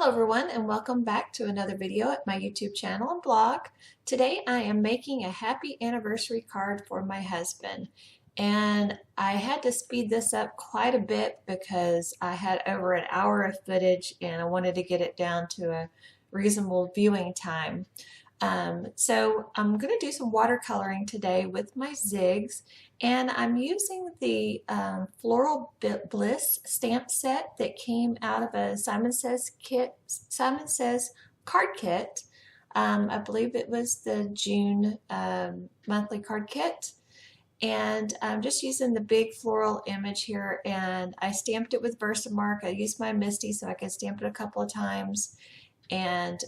Hello everyone and welcome back to another video at my YouTube channel and blog. Today I am making a happy anniversary card for my husband, and I had to speed this up quite a bit because I had over an hour of footage and I wanted to get it down to a reasonable viewing time. So I'm going to do some watercoloring today with my zigs, and I'm using the Floral Bliss stamp set that came out of a Simon Says card kit. I believe it was the June monthly card kit, and I'm just using the big floral image here, and I stamped it with Versamark. I used my Misty so I could stamp it a couple of times, and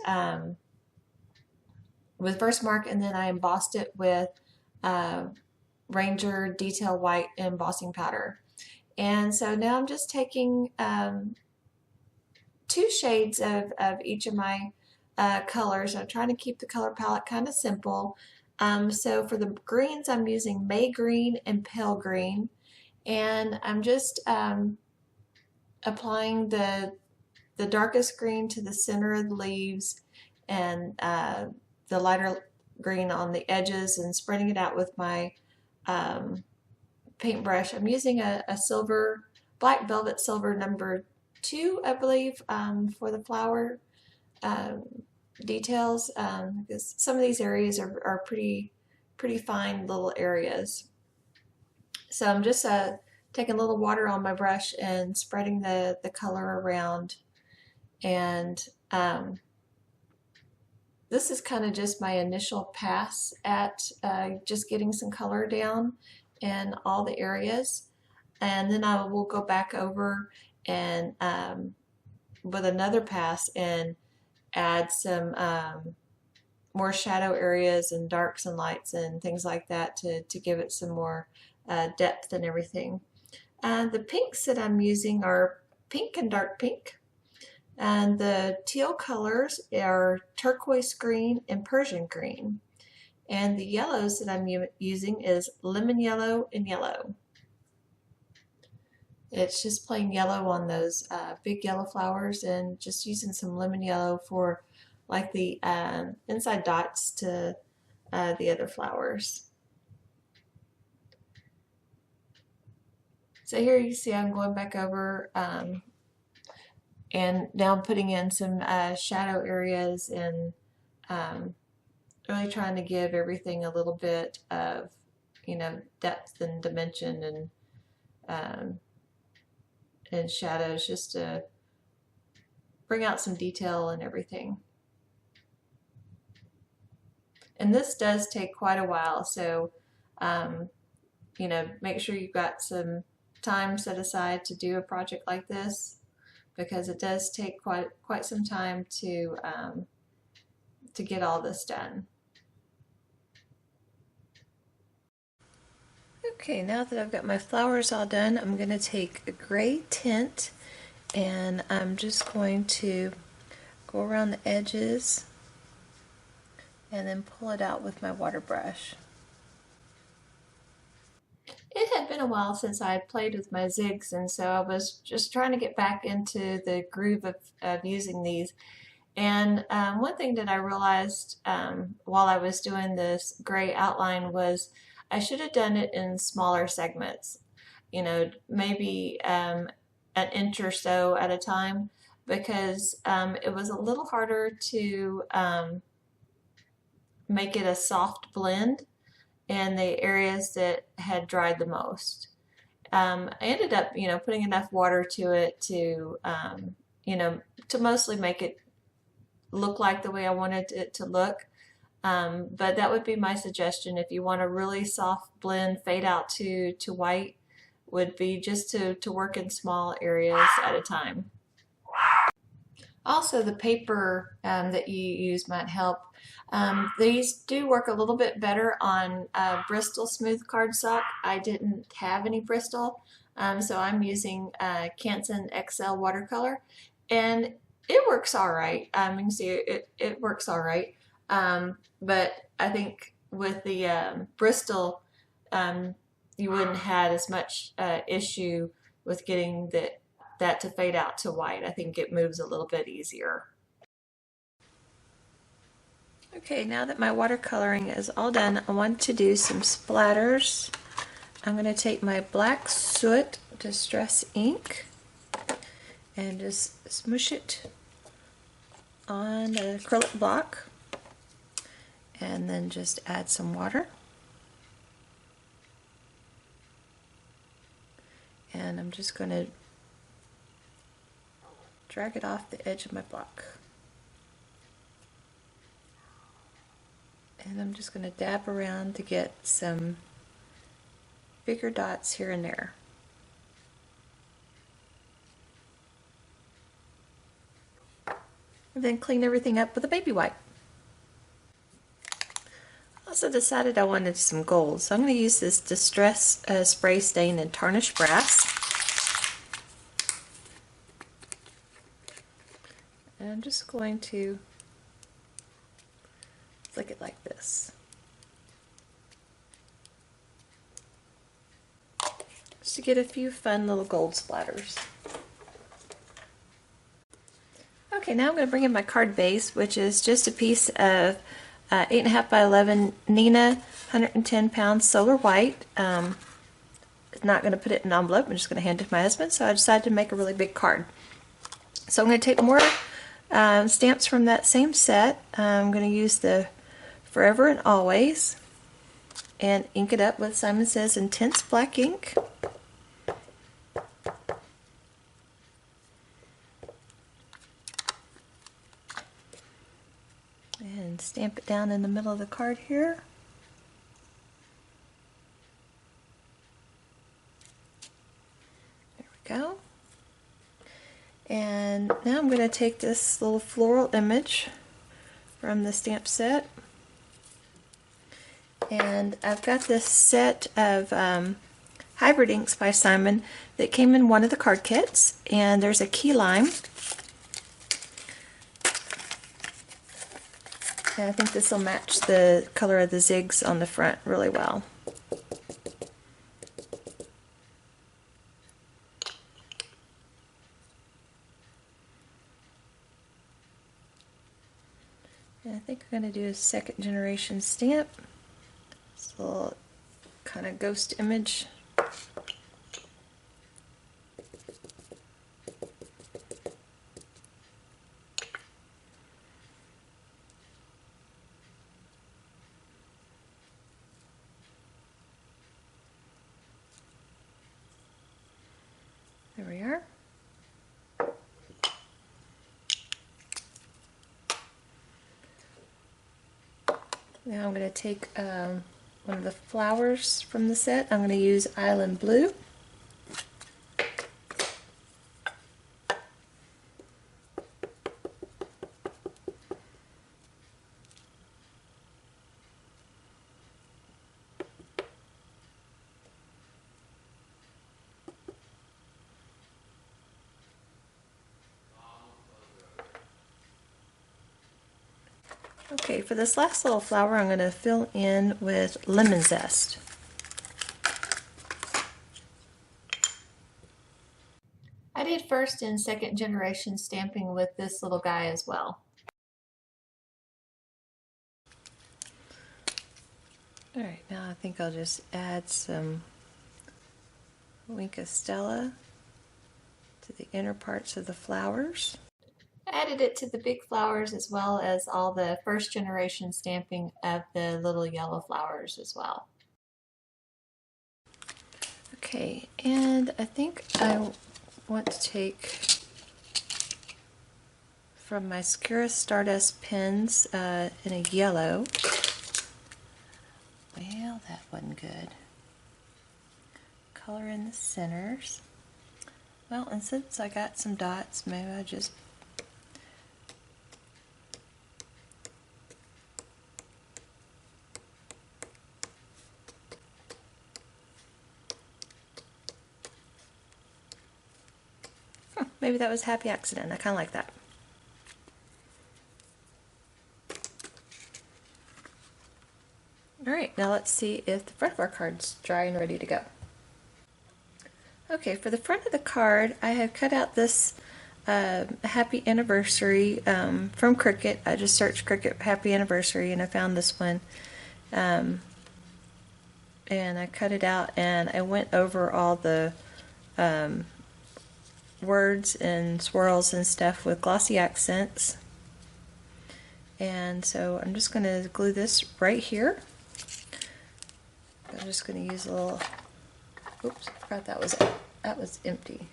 with Versamark, and then I embossed it with Ranger Detail White embossing powder. And so now I'm just taking two shades of each of my colors. I'm trying to keep the color palette kind of simple. So for the greens, I'm using May Green and Pale Green, and I'm just applying the darkest green to the center of the leaves and the lighter green on the edges, and spreading it out with my paintbrush. I'm using a silver, black velvet silver number 2, I believe, for the flower details, because some of these areas are pretty fine little areas. So I'm just taking a little water on my brush and spreading the color around, and this is kind of just my initial pass at just getting some color down in all the areas, and then I will go back over and with another pass and add some more shadow areas and darks and lights and things like that to give it some more depth and everything. The pinks that I'm using are pink and dark pink. And the teal colors are turquoise green and Persian green. And the yellows that I'm using is lemon yellow and yellow. It's just plain yellow on those big yellow flowers, and just using some lemon yellow for like the inside dots to the other flowers. So here you see I'm going back over and now I'm putting in some shadow areas, and really trying to give everything a little bit of, depth and dimension and shadows, just to bring out some detail and everything. And this does take quite a while, so make sure you've got some time set aside to do a project like this, because it does take quite some time to get all this done. Okay, now that I've got my flowers all done, I'm going to take a gray tint, and I'm just going to go around the edges and then pull it out with my water brush. It had been a while since I had played with my zigs, and so I was just trying to get back into the groove of using these. And one thing that I realized while I was doing this gray outline was I should have done it in smaller segments, maybe an inch or so at a time, because it was a little harder to make it a soft blend in the areas that had dried the most. I ended up, putting enough water to it to, to mostly make it look like the way I wanted it to look. But that would be my suggestion if you want a really soft blend, fade out to white, would be just to work in small areas at a time. Also, the paper that you use might help. These do work a little bit better on Bristol smooth cardstock. I didn't have any Bristol, so I'm using Canson XL watercolor, and it works all right. You can see it works all right, but I think with the Bristol, you wouldn't have as much issue with getting that to fade out to white. I think it moves a little bit easier. Okay, now that my watercoloring is all done, I want to do some splatters. I'm going to take my black soot distress ink and just smush it on the acrylic block, and then just add some water. And I'm just going to drag it off the edge of my block. And I'm just going to dab around to get some bigger dots here and there. And then clean everything up with a baby wipe. I also decided I wanted some gold, so I'm going to use this Distress Spray Stain and Tarnished Brass. And I'm just going to flick it like this. Just to get a few fun little gold splatters. Okay, now I'm going to bring in my card base, which is just a piece of 8.5 by 11 Neenah 110 pound solar white. I'm not going to put it in an envelope, I'm just going to hand it to my husband, so I decided to make a really big card. So I'm going to take more stamps from that same set. I'm going to use the Forever and Always and ink it up with Simon Says Intense Black ink. And stamp it down in the middle of the card here. There we go. And now I'm going to take this little floral image from the stamp set. And I've got this set of hybrid inks by Simon that came in one of the card kits. And there's a key lime. And I think this will match the color of the zigs on the front really well. And I think I'm going to do a second generation stamp. This little kind of ghost image. There we are. Now I'm going to take one of the flowers from the set. I'm going to use Island Blue. Okay, for this last little flower, I'm going to fill in with lemon zest. I did first and second generation stamping with this little guy as well. Alright, now I think I'll just add some Winka Stella to the inner parts of the flowers. I added it to the big flowers as well as all the first generation stamping of the little yellow flowers as well. Okay, and I think I want to take from my Skura Stardust pens in a yellow. Well, that wasn't good. Color in the centers. Well, and since I got some dots, maybe I just maybe that was a happy accident. I kind of like that. Alright, now let's see if the front of our card's dry and ready to go. Okay, for the front of the card, I have cut out this happy anniversary from Cricut. I just searched Cricut happy anniversary and I found this one. And I cut it out and I went over all the words and swirls and stuff with glossy accents. And so I'm just going to glue this right here. I'm just going to use a little, oops, I forgot that was empty.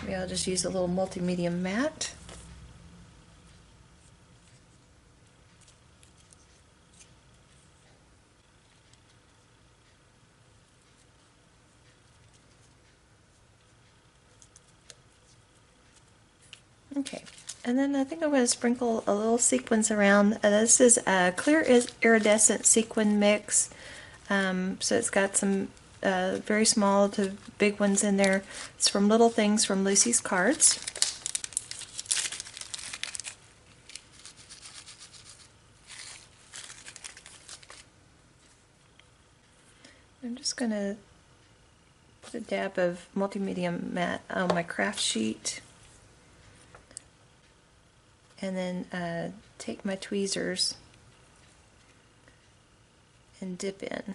Maybe I'll just use a little multimedia mat. Okay, and then I think I'm going to sprinkle a little sequins around. This is a clear iridescent sequin mix. So it's got some very small to big ones in there. It's from Little Things from Lucy's Cards. I'm just going to put a dab of multimedia matte on my craft sheet. And then take my tweezers and dip in.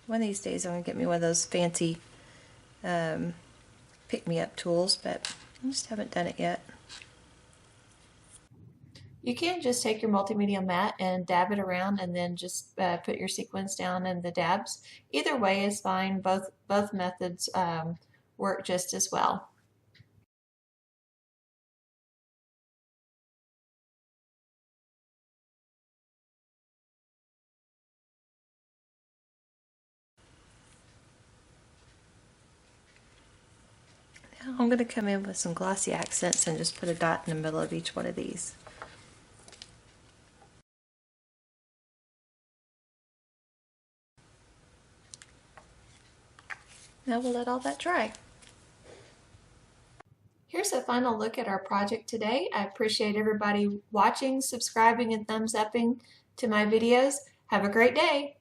One of these days I'm going to get me one of those fancy pick-me-up tools, but I just haven't done it yet. You can just take your multimedia mat and dab it around and then just put your sequins down in the dabs. Either way is fine. Both methods work just as well. Now I'm going to come in with some glossy accents and just put a dot in the middle of each one of these. Now we'll let all that dry. Here's a final look at our project today. I appreciate everybody watching, subscribing, and thumbs upping to my videos. Have a great day.